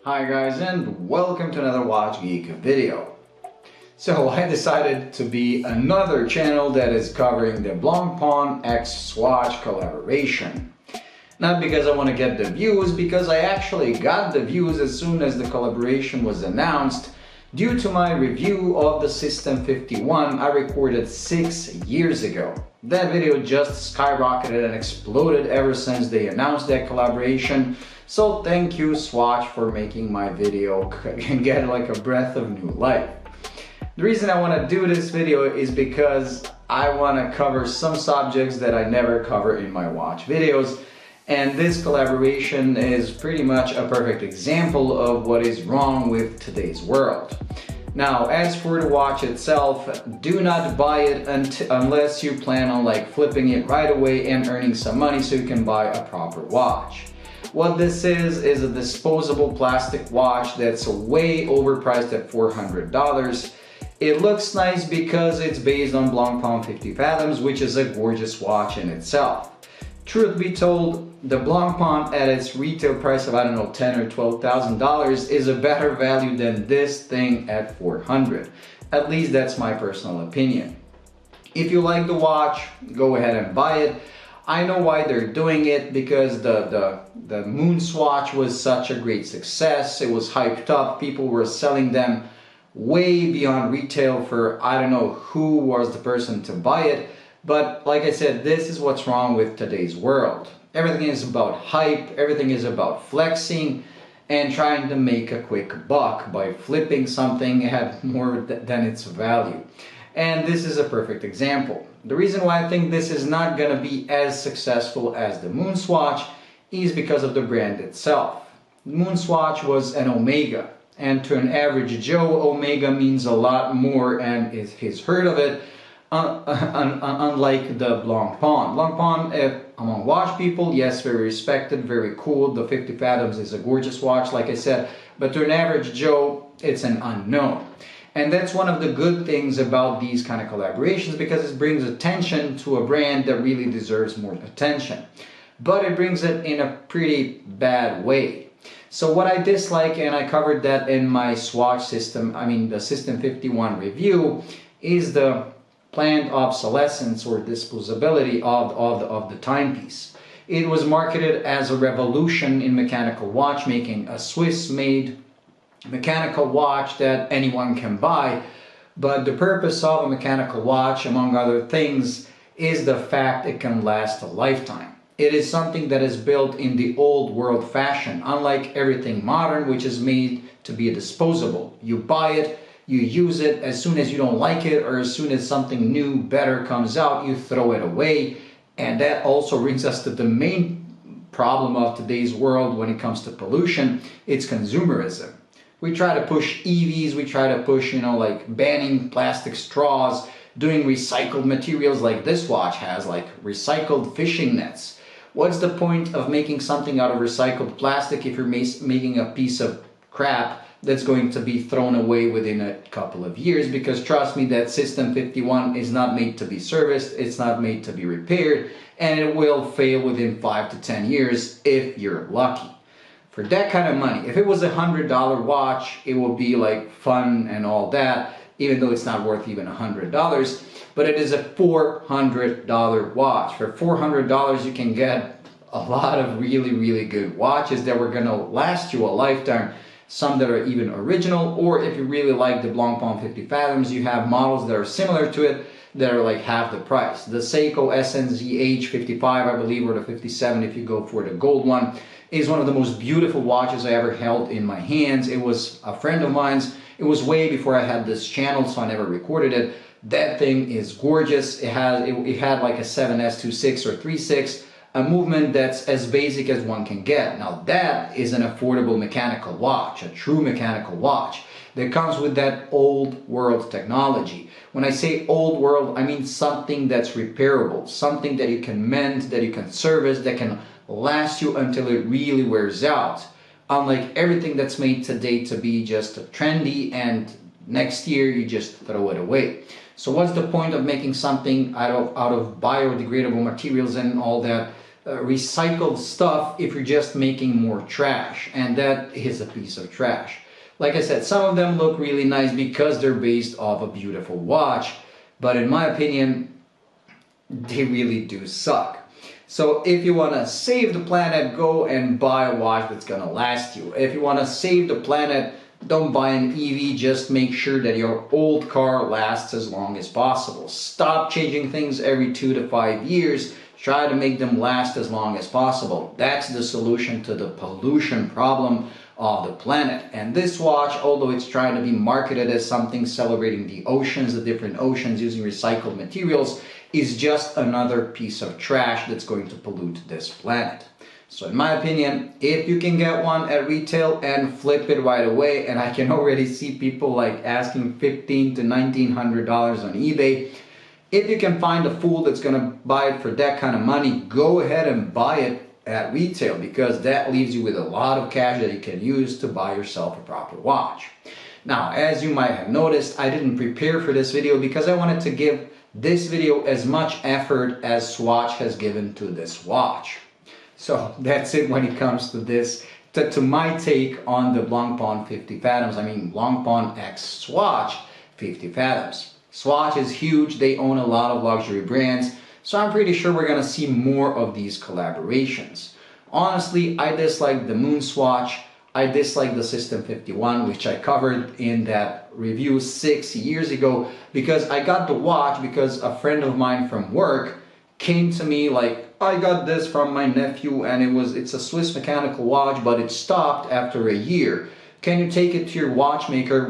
Hi guys, and welcome to another Watch Geek video. So I decided to be another channel that is covering the Blancpain x Swatch collaboration. Not because I want to get the views, because I actually got the views as soon as the collaboration was announced. Due to my review of the System 51 I recorded 6 years ago. That video just skyrocketed and exploded ever since they announced that collaboration. So thank you Swatch for making my video get like a breath of new life. The reason I want to do this video is because I want to cover some subjects that I never cover in my watch videos. And this collaboration is pretty much a perfect example of what is wrong with today's world. Now, as for the watch itself, do not buy it unless you plan on like flipping it right away and earning some money so you can buy a proper watch. What this is a disposable plastic watch that's way overpriced at $400. It looks nice because it's based on Blancpain 50 Fathoms, which is a gorgeous watch in itself. Truth be told, the Blancpain at its retail price of, I don't know, $10,000 or $12,000 is a better value than this thing at $400. At least that's my personal opinion. If you like the watch, go ahead and buy it. I know why they're doing it, because the Moonswatch was such a great success. It was hyped up. People were selling them way beyond retail for, I don't know who was the person to buy it. But like I said, this is what's wrong with today's world. Everything is about hype, everything is about flexing and trying to make a quick buck by flipping something at more than its value. And this is a perfect example. The reason why I think this is not going to be as successful as the Moonswatch is because of the brand itself. Moonswatch was an Omega, and to an average Joe, Omega means a lot more and he's heard of it. Unlike the Blancpain. Blancpain, among watch people, yes, very respected, very cool. The 50 Fathoms is a gorgeous watch, like I said, but to an average Joe, it's an unknown. And that's one of the good things about these kind of collaborations, because it brings attention to a brand that really deserves more attention. But it brings it in a pretty bad way. So what I dislike, and I covered that in my Swatch system, the System 51 review, is the planned obsolescence or disposability of the timepiece. It was marketed as a revolution in mechanical watchmaking, a Swiss-made mechanical watch that anyone can buy, but the purpose of a mechanical watch, among other things, is the fact it can last a lifetime. It is something that is built in the old world fashion, unlike everything modern, which is made to be a disposable. You buy it, you use it, as soon as you don't like it or as soon as something new, better comes out, you throw it away. And that also brings us to the main problem of today's world when it comes to pollution. It's consumerism. We try to push EVs, we try to push, like banning plastic straws, doing recycled materials like this watch has, like recycled fishing nets. What's the point of making something out of recycled plastic if you're making a piece of crap that's going to be thrown away within a couple of years? Because trust me, that System 51 is not made to be serviced, it's not made to be repaired, and it will fail within 5 to 10 years if you're lucky. For that kind of money, if it was $100 watch, it would be like fun and all that, even though it's not worth even $100, but it is a $400 watch. For $400 you can get a lot of really good watches that were going to last you a lifetime. Some that are even original, or if you really like the Blancpain 50 Fathoms, you have models that are similar to it that are like half the price. The Seiko SNZH 55, I believe, or the 57 if you go for the gold one, is one of the most beautiful watches I ever held in my hands. It was a friend of mine's. It was way before I had this channel, so I never recorded it. That thing is gorgeous. It had like a 7S26 or 36. A movement that's as basic as one can get. Now that is an affordable mechanical watch, a true mechanical watch that comes with that old world technology. When I say old world, I mean something that's repairable, something that you can mend, that you can service, that can last you until it really wears out. Unlike everything that's made today to be just trendy and next year you just throw it away. So what's the point of making something out of biodegradable materials and all that recycled stuff if you're just making more trash, and that is a piece of trash. Like I said, some of them look really nice because they're based off a beautiful watch, but in my opinion, they really do suck. So if you want to save the planet, go and buy a watch that's going to last you. If you want to save the planet, don't buy an EV, just make sure that your old car lasts as long as possible. Stop changing things every 2 to 5 years. Try to make them last as long as possible. That's the solution to the pollution problem of the planet. And this watch, although it's trying to be marketed as something celebrating the oceans, the different oceans using recycled materials, is just another piece of trash that's going to pollute this planet. So in my opinion, if you can get one at retail and flip it right away, and I can already see people like asking $1,500 to $1,900 on eBay, if you can find a fool that's going to buy it for that kind of money, go ahead and buy it at retail, because that leaves you with a lot of cash that you can use to buy yourself a proper watch. Now, as you might have noticed, I didn't prepare for this video because I wanted to give this video as much effort as Swatch has given to this watch. So that's it when it comes to this, to my take on the Blancpain 50 Fathoms. I mean Blancpain x Swatch 50 Fathoms. Swatch is huge, they own a lot of luxury brands, so I'm pretty sure we're going to see more of these collaborations. Honestly, I dislike the Moonswatch, I dislike the System 51, which I covered in that review 6 years ago, because I got the watch because a friend of mine from work came to me like, I got this from my nephew and it's a Swiss mechanical watch, but it stopped after a year. Can you take it to your watchmaker,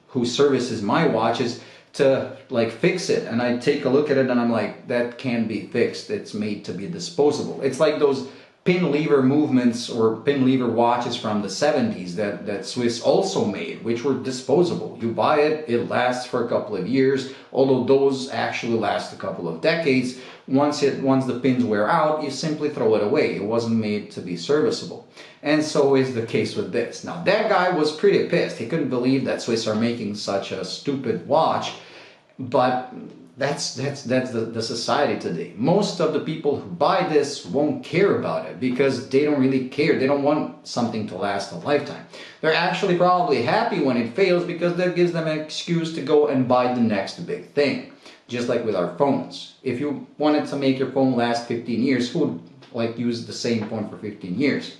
who services my watches, to like fix it? And I take a look at it and I'm like, that can't be fixed. It's made to be disposable. It's like those pin lever movements or pin lever watches from the 70s that Swiss also made, which were disposable. You buy it, it lasts for a couple of years, although those actually last a couple of decades. Once the pins wear out, you simply throw it away. It wasn't made to be serviceable. And so is the case with this. Now, that guy was pretty pissed. He couldn't believe that Swiss are making such a stupid watch, but that's the society today. Most of the people who buy this won't care about it because they don't really care. They don't want something to last a lifetime. They're actually probably happy when it fails because that gives them an excuse to go and buy the next big thing. Just like with our phones. If you wanted to make your phone last 15 years, who would like use the same phone for 15 years?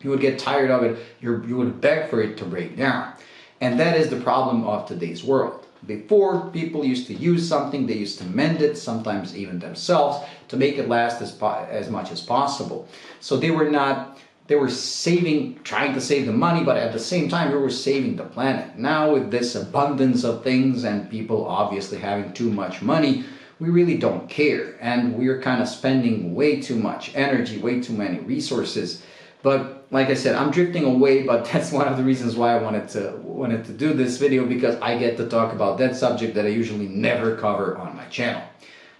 You would get tired of it, you would beg for it to break down. And that is the problem of today's world. Before, people used to use something, they used to mend it, sometimes even themselves, to make it last as much as possible. So they were trying to save the money, but at the same time, they were saving the planet. Now with this abundance of things and people obviously having too much money, we really don't care. And we're kind of spending way too much energy, way too many resources. But like I said, I'm drifting away, but that's one of the reasons why I wanted to do this video, because I get to talk about that subject that I usually never cover on my channel.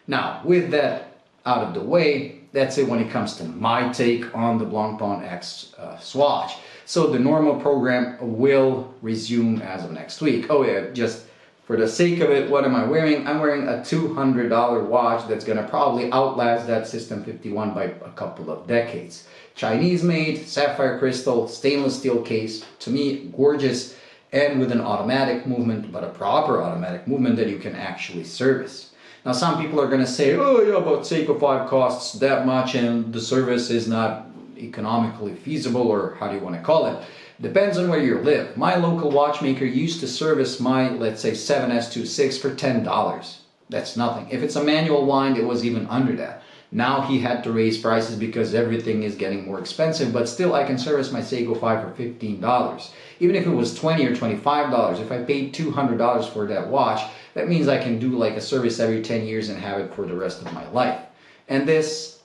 Now, with that out of the way, that's it when it comes to my take on the Blancpain x Swatch. So the normal program will resume as of next week. Oh yeah, just for the sake of it, what am I wearing? I'm wearing a $200 watch that's gonna probably outlast that System 51 by a couple of decades. Chinese made, sapphire crystal, stainless steel case, to me gorgeous, and with an automatic movement, but a proper automatic movement that you can actually service. Now some people are gonna say, oh yeah, but Seiko 5 costs that much and the service is not economically feasible, or how do you want to call it? Depends on where you live. My local watchmaker used to service my, let's say, 7S26 for $10. That's nothing. If it's a manual wind, it was even under that. Now he had to raise prices because everything is getting more expensive, but still I can service my Seiko 5 for $15. Even if it was $20 or $25, if I paid $200 for that watch, that means I can do like a service every 10 years and have it for the rest of my life. And this,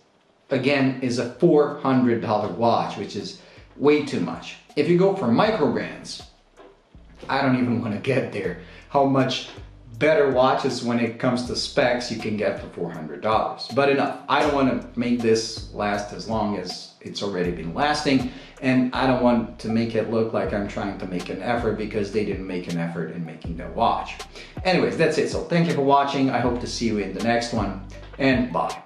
again, is a $400 watch, which is way too much. If you go for micro brands, I don't even want to get there. How much better watches when it comes to specs you can get for $400. But enough. I don't want to make this last as long as it's already been lasting, and I don't want to make it look like I'm trying to make an effort because they didn't make an effort in making that watch. Anyways, that's it. So thank you for watching. I hope to see you in the next one, and bye.